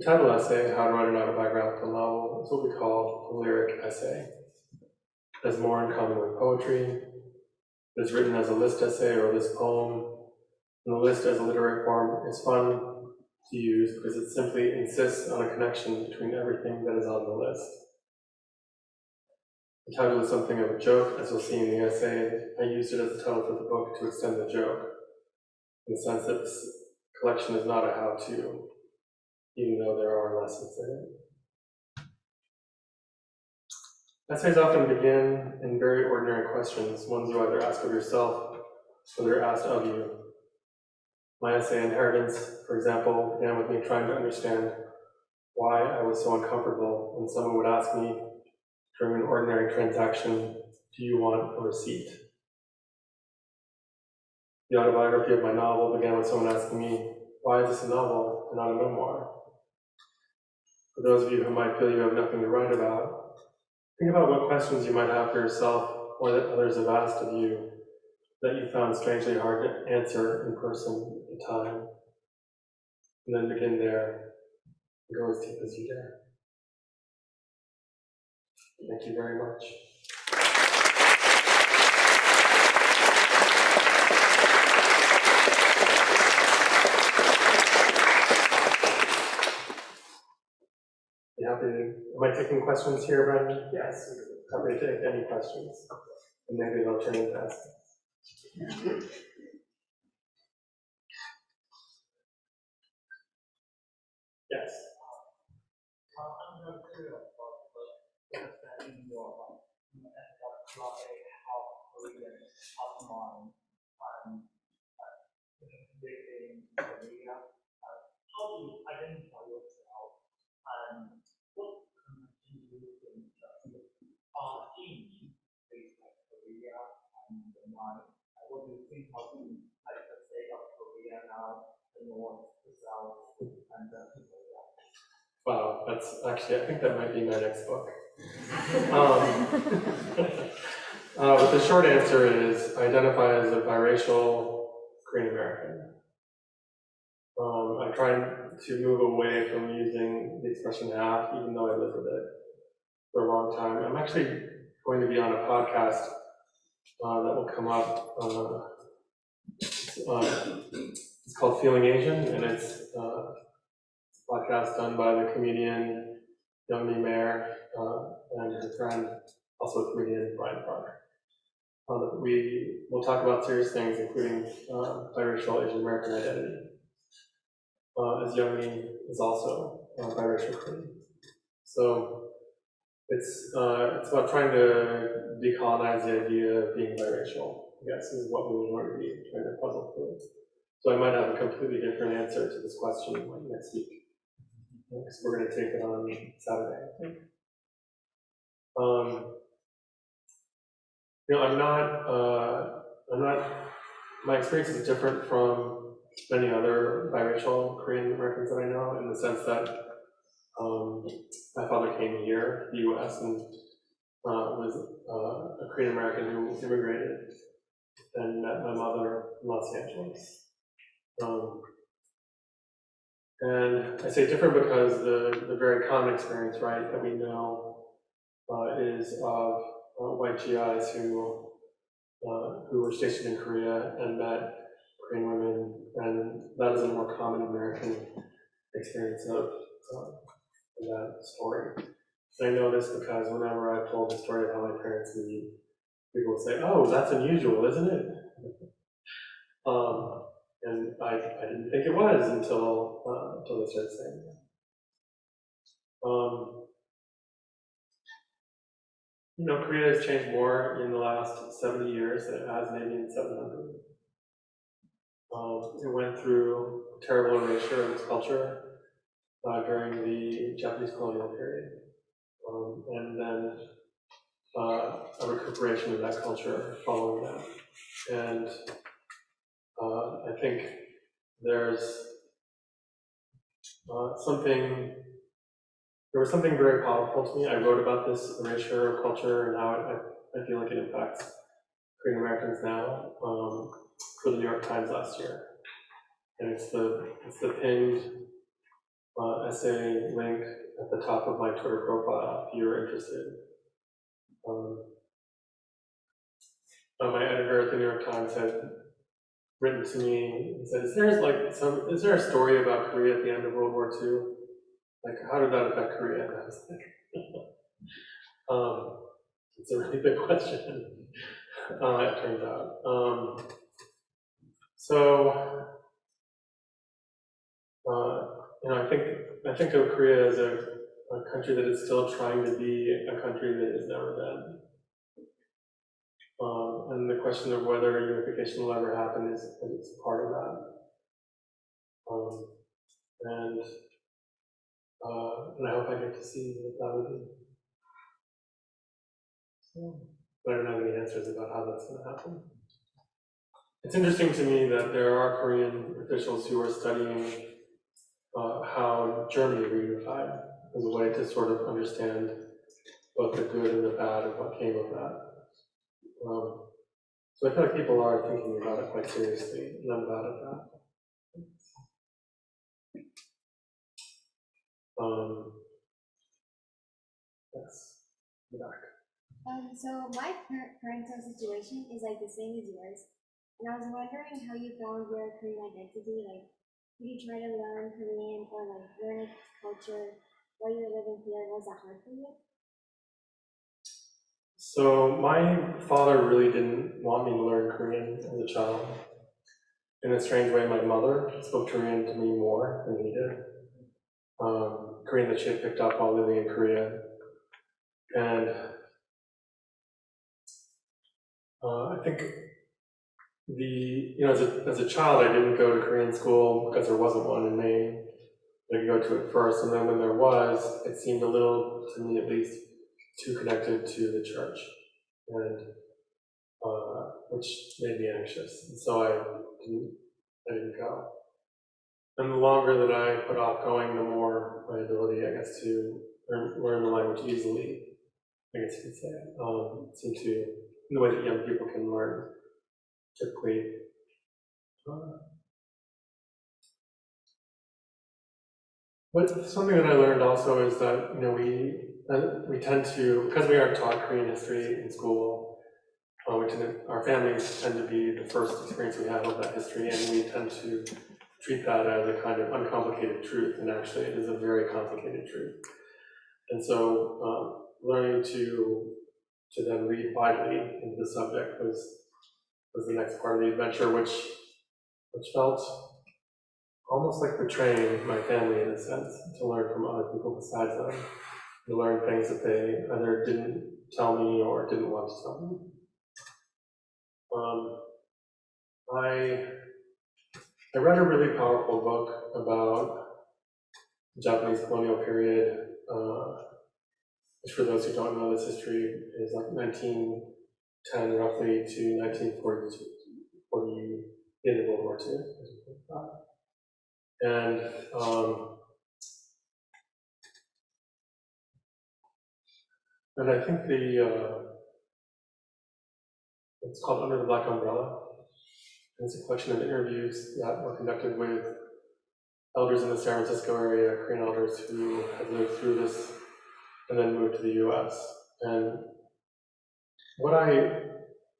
The title essay, How to Write an Autobiographical Novel, is what we call a lyric essay. It has more in common with poetry. It's written as a list essay or a list poem, and the list as a literary form is fun to use because it simply insists on a connection between everything that is on the list. The title is something of a joke, as you'll see in the essay. I used it as a title for the book to extend the joke, in the sense that this collection is not a how-to, even though there are lessons in it. Essays often begin in very ordinary questions, ones you either ask of yourself or they're asked of you. My essay, Inheritance, for example, began with me trying to understand why I was so uncomfortable when someone would ask me during an ordinary transaction, do you want a receipt? The autobiography of my novel began with someone asking me, why is this a novel and not a memoir? For those of you who might feel you have nothing to write about, think about what questions you might have for yourself or that others have asked of you that you found strangely hard to answer in person at the time. And then begin there and go as deep as you dare. Thank you very much. Be happy to, am I taking questions here, Brendan? Yes. Happy to take any questions. And maybe they'll turn into essays. Yes. How do you identify yourself and what can you do in things like Korea and the mind? What do you think of like the state of Korea now, the north, the south, and the people? Wow, that's actually, I think that might be my next book. But the short answer is I identify as a biracial Korean American. I'm trying to move away from using the expression half, even though I lived with it for a long time. I'm actually going to be on a podcast that will come up. It's called Feeling Asian, and it's a podcast done by the comedian Youngmi Mayer and her friend, also comedian Brian Park. We will talk about serious things, including biracial Asian American identity. As Youngmi is also biracial Korean. So it's about trying to decolonize the idea of being biracial, I guess, is what we were going to be trying to puzzle through. So I might have a completely different answer to this question next week, because we're going to take it on Saturday, I think. I'm not, my experience is different from many other biracial Korean Americans that I know, in the sense that my father came here to the US and was a Korean American who immigrated and met my mother in Los Angeles. And I say different because the very common experience, right, that we know is of white GIs who were stationed in Korea and met Korean women, and that is a more common American experience of that story. And I know this because whenever I've told the story of how my parents meet, people will say, "Oh, that's unusual, isn't it?" And I didn't think it was until they started saying that. Korea has changed more in the last 70 years than it has maybe in 700. It went through terrible erasure of its culture during the Japanese colonial period, and then a recuperation of that culture following that. And I think there's there was something very powerful to me. I wrote about this erasure of culture and how I feel like it impacts Korean Americans now for the New York Times last year. And it's the pinned essay link at the top of my Twitter profile if you're interested. My editor at the New York Times had written to me and said, is there a story about Korea at the end of World War II? Like, how did that affect Korea? And I was like, it's a really big question, it turns out. I think of Korea as a country that is still trying to be a country that has never been. And the question of whether unification will ever happen is part of that. And I hope I get to see what that would be. So, but I don't have any answers about how that's going to happen. It's interesting to me that there are Korean officials who are studying how Germany reunified as a way to sort of understand both the good and the bad of what came of that. So I feel like people are thinking about it quite seriously, and I'm glad of that. Yes, back. So my parental situation is like the same as yours, and I was wondering how you found your Korean identity. Like, did you try to learn Korean or like learn its culture while you were living here? Was that hard for you? So my father really didn't want me to learn Korean as a child. In a strange way, my mother spoke Korean to me more than he did. Korean that she had picked up while living in Korea. And I think as a child, I didn't go to Korean school because there wasn't one in Maine. I could go to it first, and then when there was, it seemed a little, to me at least, too connected to the church, and which made me anxious. And so I didn't go. And the longer that I put off going, the more my ability, I guess, to learn the language easily, I guess you could say, seemed to, in the way that young people can learn, typically. But something that I learned also is that, we tend to, because we aren't taught Korean history in school, our families tend to be the first experience we have of that history, and we tend to treat that as a kind of uncomplicated truth, and actually it is a very complicated truth. And so learning to then read widely into the subject was the next part of the adventure, which felt almost like betraying my family in a sense, to learn from other people besides them, to learn things that they either didn't tell me or didn't want to tell me. I read a really powerful book about the Japanese colonial period, which for those who don't know this history is like 1910 roughly to 1940, the end of World War II. And I think it's called Under the Black Umbrella. And it's a collection of interviews that were conducted with elders in the San Francisco area, Korean elders who had lived through this and then moved to the US. And what I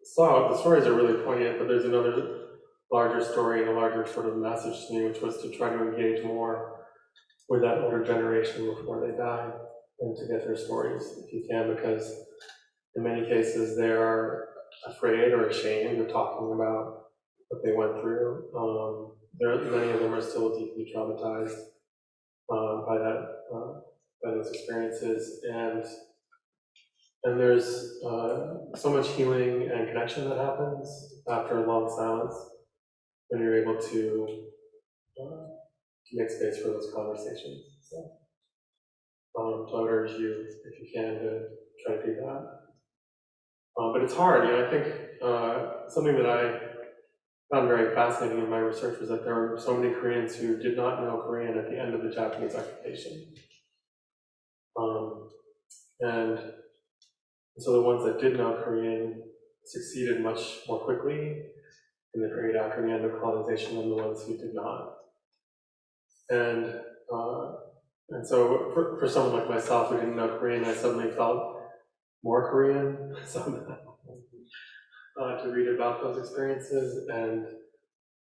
saw, the stories are really poignant, but there's another larger story and a larger sort of message to me, which was to try to engage more with that older generation before they die, and to get their stories if you can, because in many cases they are afraid or ashamed of talking about what they went through. Many of them are still deeply traumatized by those experiences, and there's so much healing and connection that happens after a long silence when you're able to make space for those conversations. So I would urge you, if you can, to try to do that. But it's hard. I think something that I found very fascinating in my research was that there were so many Koreans who did not know Korean at the end of the Japanese occupation. And so the ones that did know Korean succeeded much more quickly in the period after the end of colonization than the ones who did not. And And so for someone like myself who didn't know Korean, I suddenly felt more Korean somehow to read about those experiences and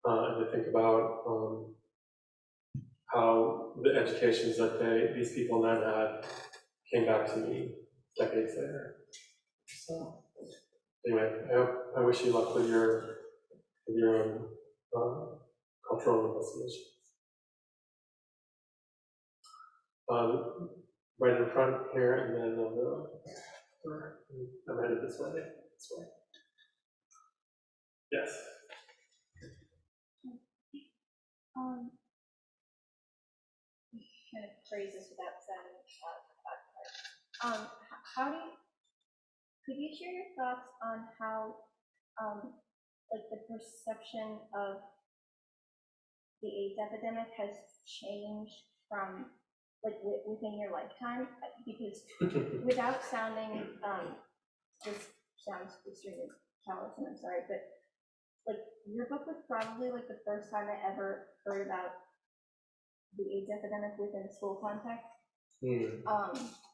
to think about how the educations that these people then had came back to me decades later. So anyway, I wish you luck with your own cultural investigations. Right in front here, and then on the, I'm headed this way. Yes. Kind of phrase this without sounding how do you, could you share your thoughts on how, like the perception of the AIDS epidemic has changed from, like, within your lifetime? Because without sounding, this sounds extremely callous, and I'm sorry, but like your book was probably like the first time I ever heard about the AIDS epidemic within a school context.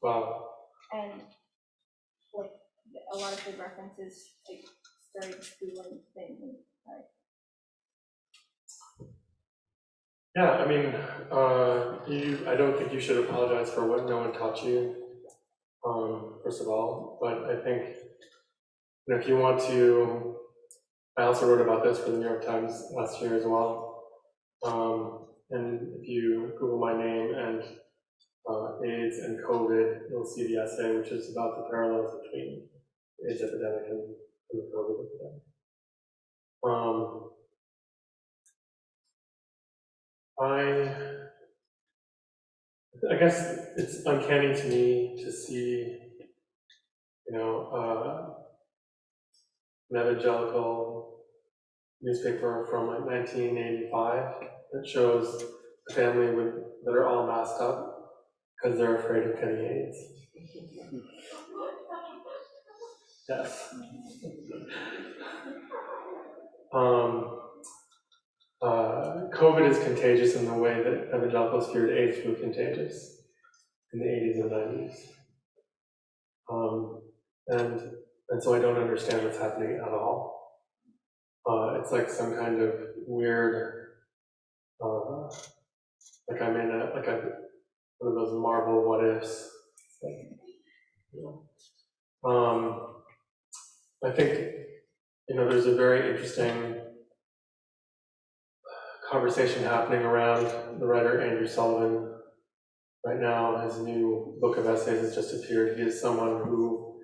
Wow. And like a lot of the references like started schooling things and like. Yeah, I mean, I don't think you should apologize for what no one taught you, first of all, but I think, you know, if you want to, I also wrote about this for the New York Times last year as well, and if you Google my name and AIDS and COVID, you'll see the essay, which is about the parallels between the AIDS epidemic and the COVID epidemic. I guess it's uncanny to me to see, you know, an evangelical newspaper from like 1985 that shows a family that are all masked up because they're afraid of getting AIDS. Yes. COVID is contagious in the way that evangelicals feared AIDS was contagious in the 80s and 90s. And so I don't understand what's happening at all. It's like some kind of weird, like I'm in one of those Marvel what ifs. You know. I think, you know, there's a very interesting conversation happening around the writer Andrew Sullivan right now. His new book of essays has just appeared. He is someone who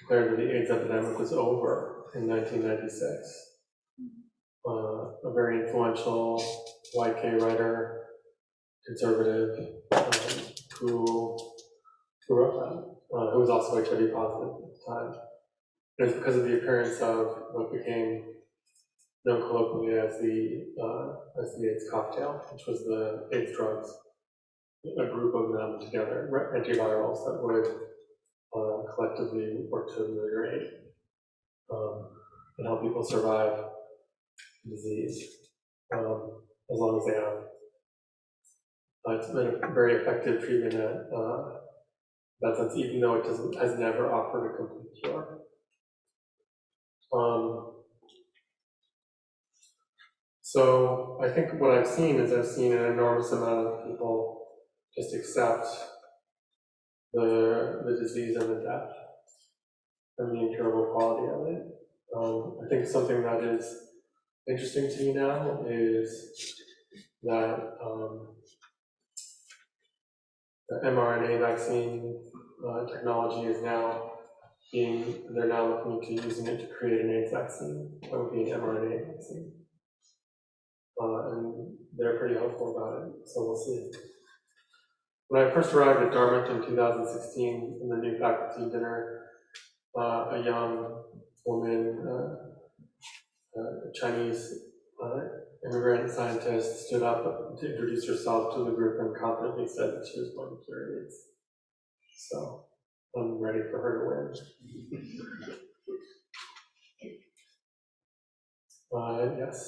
declared that the AIDS epidemic was over in 1996. A very influential white gay writer, conservative, who wrote that, who was also HIV positive at the time. It was because of the appearance of what became known colloquially as the AIDS cocktail, which was the AIDS drugs, a group of them together, antivirals that would collectively work to ameliorate and help people survive disease as long as they have. It's been a very effective treatment at that sense, even though it has never offered a complete cure. So I think what I've seen is an enormous amount of people just accept the disease and the death and the incurable quality of it. I think something that is interesting to me now is that the mRNA vaccine technology is now they're now looking into using it to create an AIDS vaccine. That would be an mRNA vaccine. And they're pretty hopeful about it, so we'll see. When I first arrived at Dartmouth in 2016 in the new faculty dinner, a young woman, a Chinese immigrant scientist, stood up to introduce herself to the group and confidently said that she was going to cure AIDS. So I'm ready for her to win. Yes.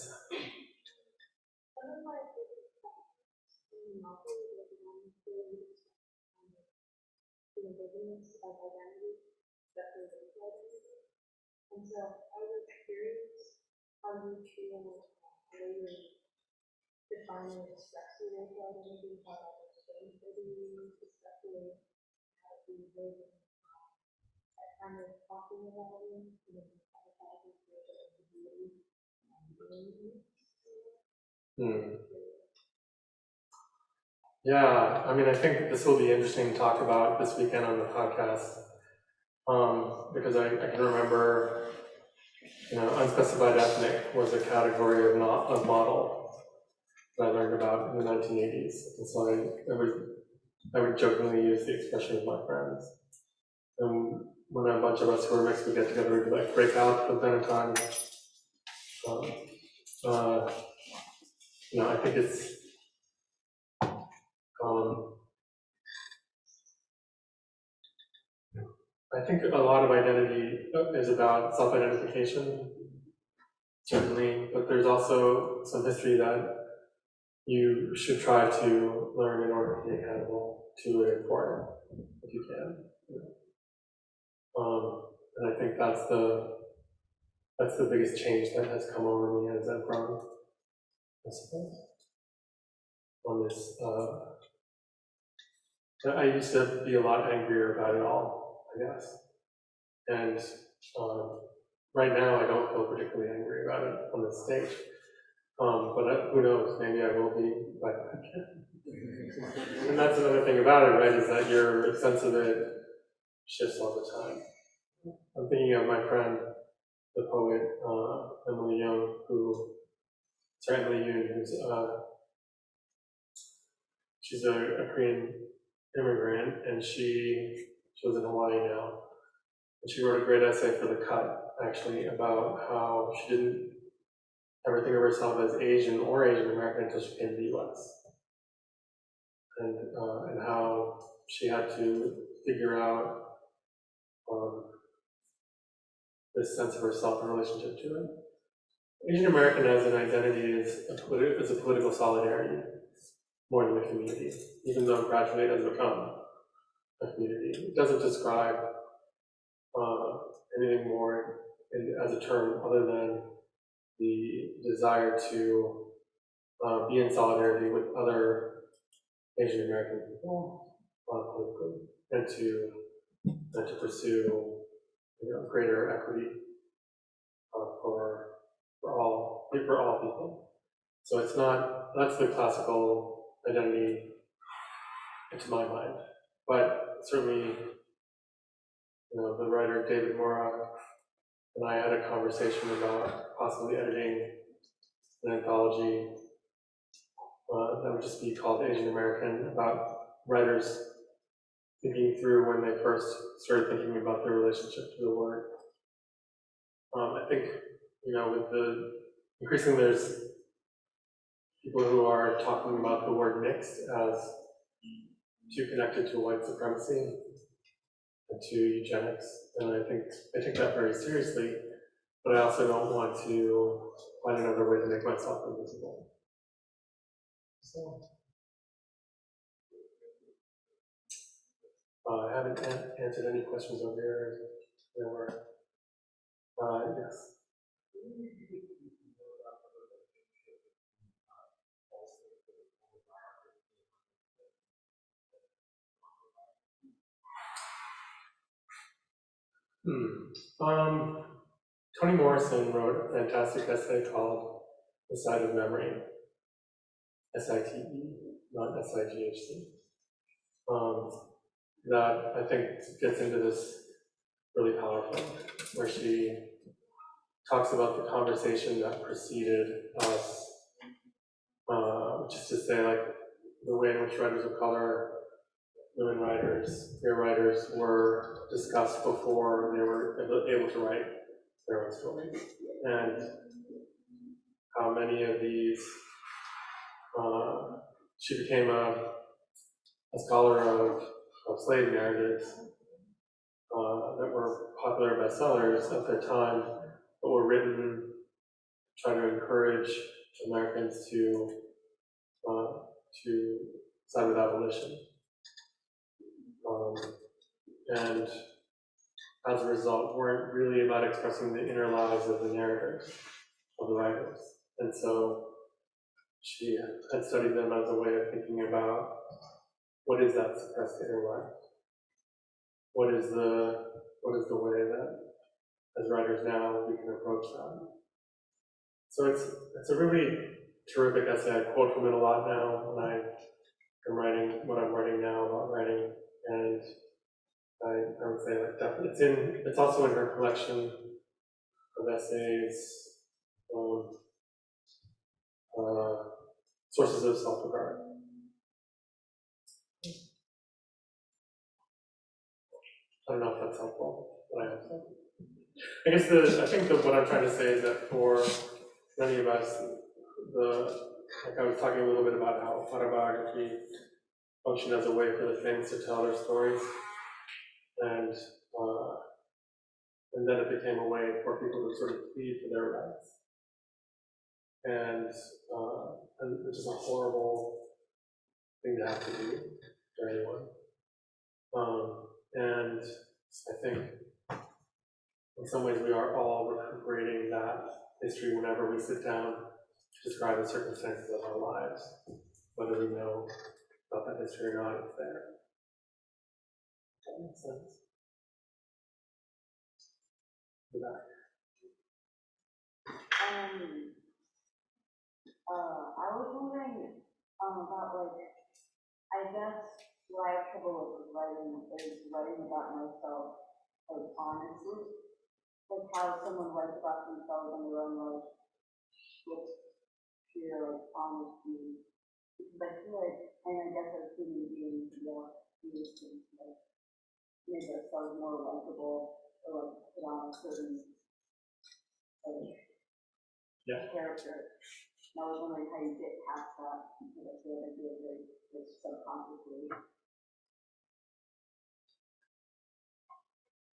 ambiguous of identity, especially racial identity. And so I was curious how you feel how you define and express your racial identity, how that has changed over the years, especially how you live in that kind of talking about it, you know, advertising racial ambiguity. Yeah, I mean, I think this will be interesting to talk about this weekend on the podcast, because I can remember, unspecified ethnic was a category of model that I learned about in the 1980s, and so I would jokingly use the expression with my friends. And when a bunch of us who were mixed would get together, we'd like break out from time to time. I think it's I think a lot of identity is about self-identification, certainly, but there's also some history that you should try to learn in order to be accountable to it for it, if you can. And I think that's the biggest change that has come over me as I've grown, I suppose. On this, I used to be a lot angrier about it all, I guess. And right now I don't feel particularly angry about it on this stage. But who knows, maybe I will be by then. And that's another thing about it, right, is that your sense of it shifts all the time. I'm thinking of my friend, the poet, Emily Yoon, who's she's a Korean immigrant, and she lives in Hawaii now. And she wrote a great essay for The Cut, actually, about how she didn't ever think of herself as Asian or Asian American until she came to the US. And how she had to figure out this sense of herself in relationship to it. Asian American as an identity is a political solidarity more than a community, even though gradually it has become a community. It doesn't describe anything more as a term other than the desire to be in solidarity with other Asian American people politically, and to pursue greater equity for all people. So that's the classical identity to my mind. But certainly, the writer David Mora and I had a conversation about possibly editing an anthology that would just be called Asian American, about writers thinking through when they first started thinking about their relationship to the word. I think, increasingly there's people who are talking about the word mixed as too connected to white supremacy and to eugenics, and I take that very seriously, but I also don't want to find another way to make myself invisible. So, I haven't answered any questions over here. There were, yes. Toni Morrison wrote a fantastic essay called The Side of Memory, SITE, not SIGHC, that I think gets into this really powerfully, where she talks about the conversation that preceded us, which is to say, like, the way in which writers of color, women writers, queer writers were discussed before they were able to write their own stories, and how many of these, she became a scholar of slave narratives that were popular bestsellers at their time, but were written to try to encourage Americans to side with abolition. and as a result, weren't really about expressing the inner lives of the narrators, of the writers. And so she had studied them as a way of thinking about what is that suppressed inner life? What is the way that, as writers now, we can approach that? So it's a really terrific essay. I quote from it a lot now when I am writing what I'm writing now about writing, and I would say like definitely it's also in her collection of essays, sources of self-regard. I don't know if that's helpful, but I hope so. I guess I think that what I'm trying to say is that for many of us, like I was talking a little bit about how autobiography functioned as a way for the fans to tell their stories, and then it became a way for people to sort of plead for their rights, and which is a horrible thing to have to do for anyone. And I think in some ways we are all recuperating that history whenever we sit down to describe the circumstances of our lives, whether we know about that history or not, it's there. Does that make sense? I was wondering about, like, I guess what I have trouble with writing is writing about myself, like, honestly. Like how someone writes about themselves in their own life with pure, like, honesty. Because I feel like, and I guess as human beings, we all do these things, like, make ourselves more likable, or like put on a certain, like, character. And I was wondering how you get past that, because I feel like I do it very, like, subconsciously.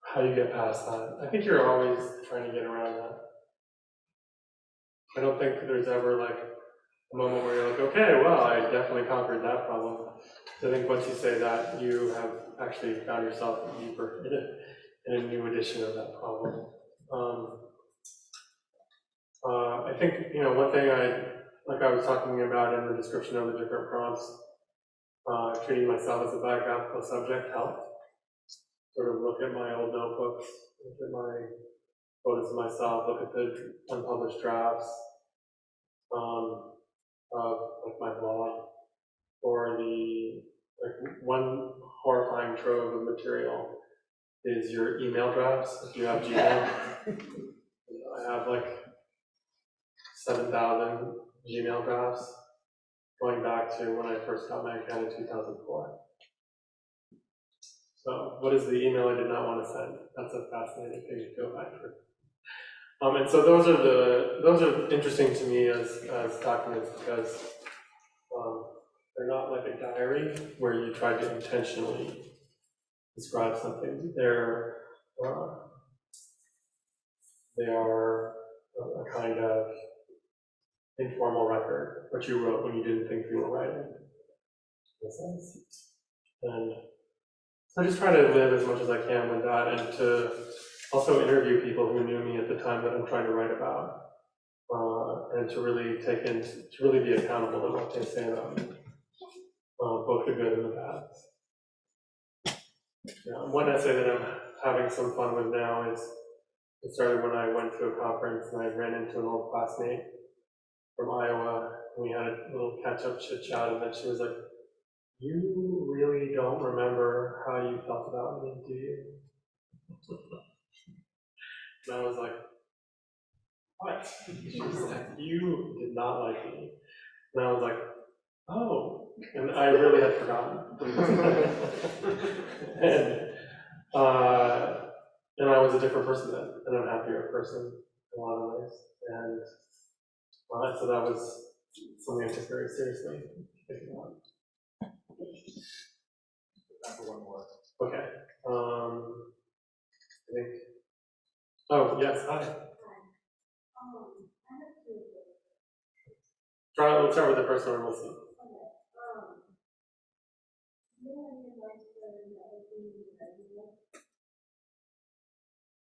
How you get past that? I think you're always trying to get around that. I don't think there's ever like a moment where you're like, okay, well, I definitely conquered that problem. So I think once you say that, you have actually found yourself deeper in a new edition of that problem. I think, one thing I was talking about in the description of the different prompts, treating myself as a biographical subject helped. Sort of look at my old notebooks, look at my photos of myself, look at the unpublished drafts of like my blog, or one horrifying trove of material is your email drafts. If you have Gmail, I have like 7,000 Gmail drafts going back to when I first got my account in 2004. So what is the email I did not want to send? That's a fascinating thing to go back through. And so those are interesting to me as documents because they're not like a diary where you try to intentionally describe something. They are a kind of informal record, what you wrote when you didn't think you were writing, in a sense. And so I just try to live as much as I can with that, and to also interview people who knew me at the time that I'm trying to write about, and to really be accountable to what they say about me, both the good and the bad. One essay that I'm having some fun with now is, it started when I went to a conference and I ran into an old classmate from Iowa, and we had a little catch-up chit-chat, and then she was like, "You really don't remember how you felt about me, do you?" And I was like, "What?" She was like, "You did not like me." And I was like, "Oh," and I really had forgotten. And I was a different person then, an unhappier person in a lot of ways. And so that was something I took very seriously. Time for one more. Okay. I think. Oh yes, hi. Let's start with the first one and we'll see.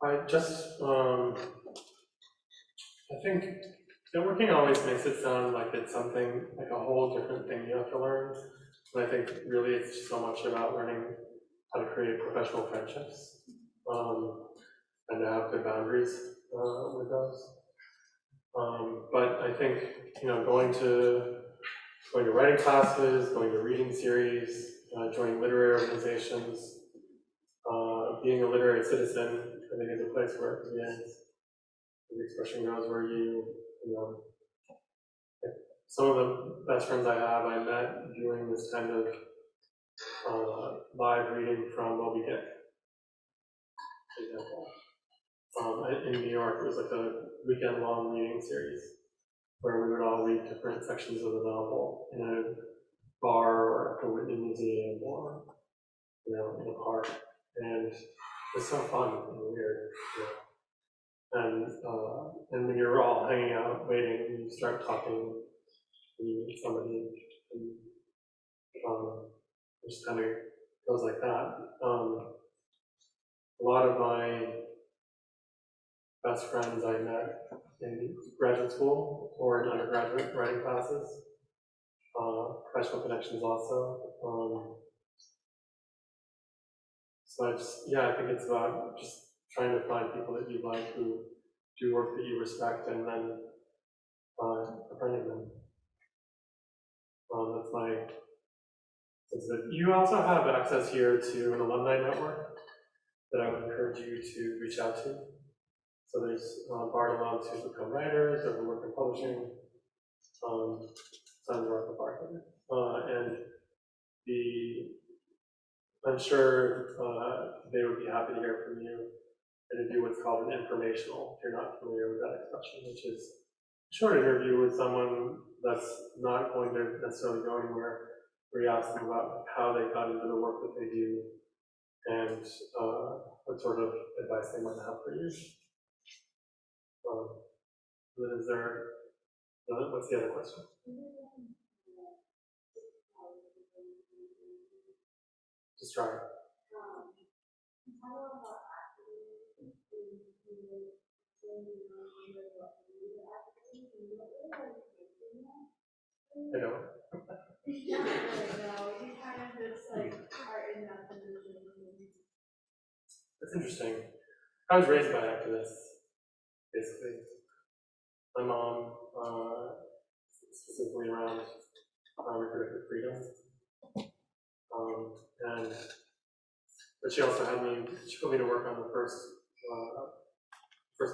I just, I think networking always makes it sound like it's something, like a whole different thing you have to learn. And I think really it's just so much about learning how to create professional friendships, and to have good boundaries with those. But I think, going to writing classes, going to reading series, joining literary organizations, being a literary citizen, I think is a place where it begins. The expression goes where some of the best friends I have, I met doing this kind of live reading from Moby Dick, for example. In New York, it was like a weekend-long reading series where we would all read different sections of the novel in a bar or at the Whitney Museum or, in a park. And it's so fun and weird. And when you're all hanging out, waiting, you start talking, and you meet somebody, and it just kind of goes like that. A lot of my best friends I met in graduate school or in undergraduate writing classes, professional connections also. So I think it's about just trying to find people that you like who do work that you respect and then befriending them. That's my sense of it. You also have access here to an alumni network that I would encourage you to reach out to. So there's BARD alums who become writers or who work in publishing. Sons work at Buckley. And I'm sure they would be happy to hear from you and to do what's called an informational, if you're not familiar with that expression, which is a short interview with someone that's not going to necessarily go anywhere, where you ask them about how they got into the work that they do and what sort of advice they might have for you. Then what's the other question? Just try it. I don't. That's interesting. I was raised by activists, basically. My mom, specifically around reproductive freedom. But she also she put me to work on the first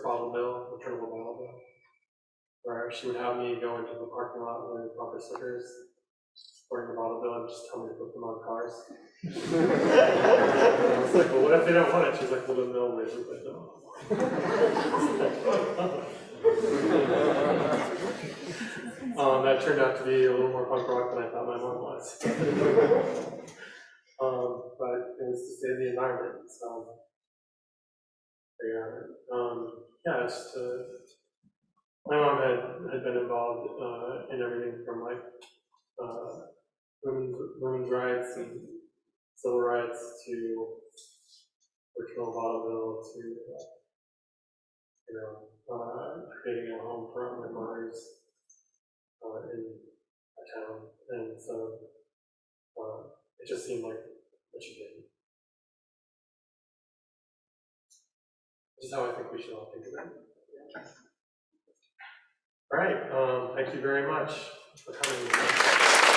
bottle bill, returnable bottle bill, where she would have me go into the parking lot with bumper stickers, supporting the bottle bill, and just tell me to put them on cars. And I was like, well, what if they don't want it? She's like, well, then they'll raise it with them. That turned out to be a little more punk rock than I thought my mom was. But it was to save the environment, so it's my mom had been involved in everything from like women's rights and civil rights to virtual bottle bill to creating a home for unwed mothers in a town, and so it just seemed like what she did. Which is how I think we should all think of it. All right, thank you very much for coming.